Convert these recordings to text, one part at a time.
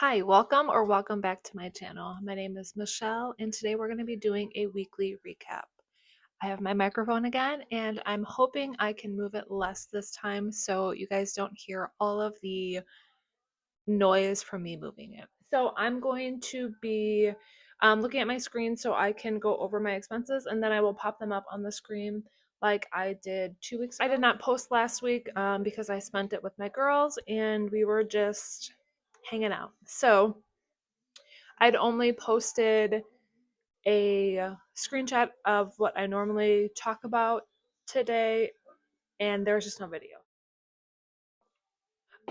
Hi, welcome back to my channel. My name is Michelle, and today we're going to be doing a weekly recap. I have my microphone again, and I'm hoping I can move it less this time so you guys don't hear all of the noise from me moving it. So I'm going to be looking at my screen so I can go over my expenses, and then I will pop them up on the screen like I did 2 weeks ago. I did not post last week because I spent it with my girls, and we were just hanging out. So I'd only posted a screenshot of what I normally talk about today, and there's just no video.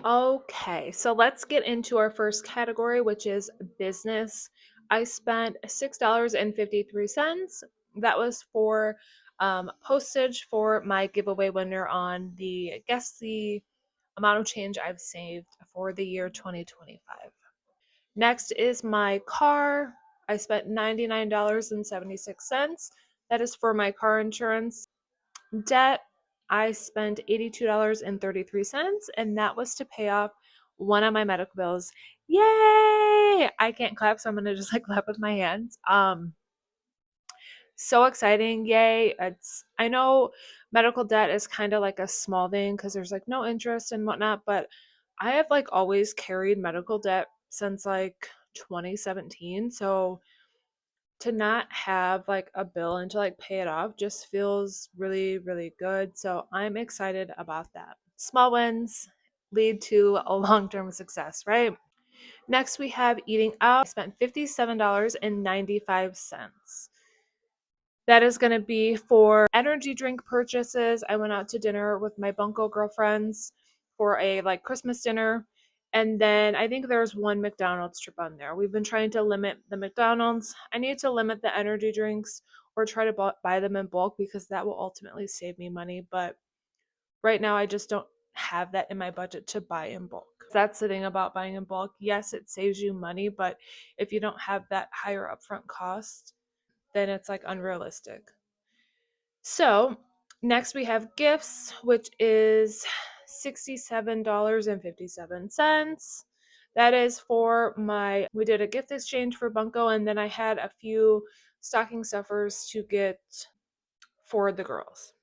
Okay, so let's get into our first category, which is business. I spent $6.53. That was for postage for my giveaway winner on the guess the amount of change I've saved for the year 2025. Next is my car. I spent $99.76. That is for my car insurance. Debt, I spent $82.33, and that was to pay off one of my medical bills. Yay! I can't clap, so I'm gonna just like clap with my hands. So exciting. Yay. I know medical debt is kind of like a small thing because there's like no interest and whatnot, but I have like always carried medical debt since like 2017. So to not have like a bill and to like pay it off just feels really, really good. So I'm excited about that. Small wins lead to a long-term success, right? Next, we have eating out. I spent $57.95. That is going to be for energy drink purchases. I went out to dinner with my bunco girlfriends for a like Christmas dinner. And then I think there's one McDonald's trip on there. We've been trying to limit the McDonald's. I need to limit the energy drinks or try to buy them in bulk because that will ultimately save me money. But right now, I just don't have that in my budget to buy in bulk. That's the thing about buying in bulk. Yes, it saves you money, but if you don't have that higher upfront cost, then it's like unrealistic. So next we have gifts, which is $67.57. That is for we did a gift exchange for Bunko, and then I had a few stocking stuffers to get for the girls.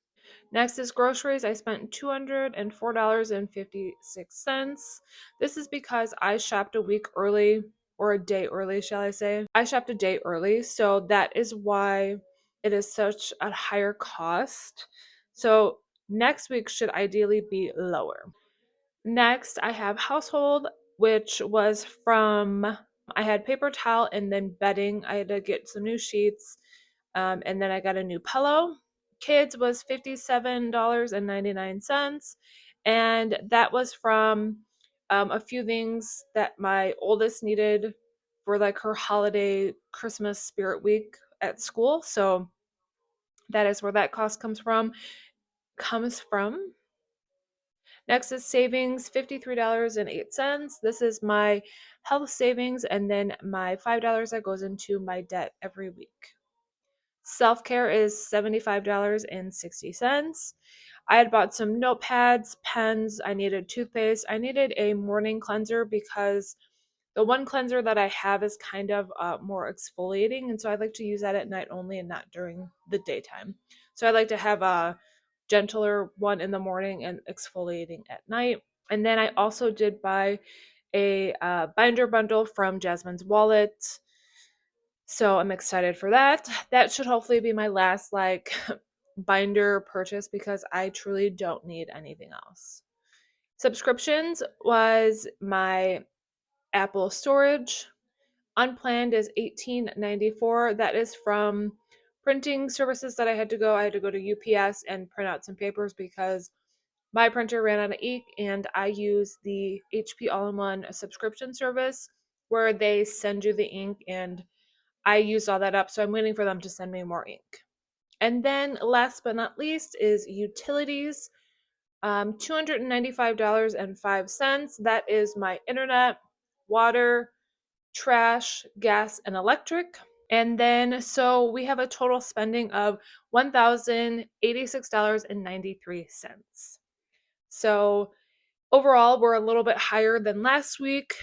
Next is groceries. I spent $204.56. This is because I shopped a week early, or a day early, shall I say. I shopped a day early, so that is why it is such a higher cost. So next week should ideally be lower. Next, I have household, which was I had paper towel and then bedding. I had to get some new sheets, and then I got a new pillow. Kids was $57.99, and that was from a few things that my oldest needed for like her holiday Christmas spirit week at school. So that is where that cost comes from. Next is savings, $53.08. This is my health savings, and then my $5 that goes into my debt every week. Self-care is $75.60. I had bought some notepads, pens, I needed toothpaste. I needed a morning cleanser because the one cleanser that I have is kind of more exfoliating, and so I like to use that at night only and not during the daytime. So I like to have a gentler one in the morning and exfoliating at night. And then I also did buy a binder bundle from Jasmine's Wallet. So I'm excited for that. That should hopefully be my last like binder purchase because I truly don't need anything else. Subscriptions was my Apple storage. Unplanned is $18.94. That is from printing services that I had to go. I had to go to UPS and print out some papers because my printer ran out of ink, and I use the HP All-in-One subscription service where they send you the ink, and I used all that up, so I'm waiting for them to send me more ink. And then last but not least is utilities, $295.05. That is my internet, water, trash, gas, and electric. And then so we have a total spending of $1,086.93. So overall, we're a little bit higher than last week.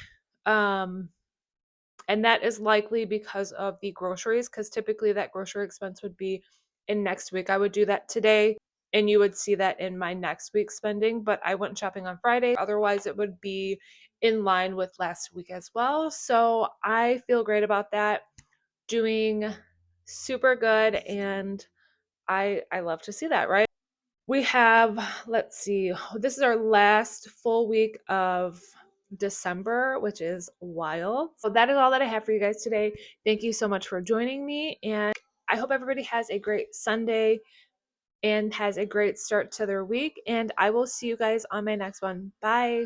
And that is likely because of the groceries, because typically that grocery expense would be in next week. I would do that today and you would see that in my next week's spending, but I went shopping on Friday. Otherwise, it would be in line with last week as well. So I feel great about that. Doing super good, and I love to see that, right? We have, let's see, this is our last full week of December, which is wild. So that is all that I have for you guys today. Thank you so much for joining me, and I hope everybody has a great Sunday and has a great start to their week, and I will see you guys on my next one. Bye.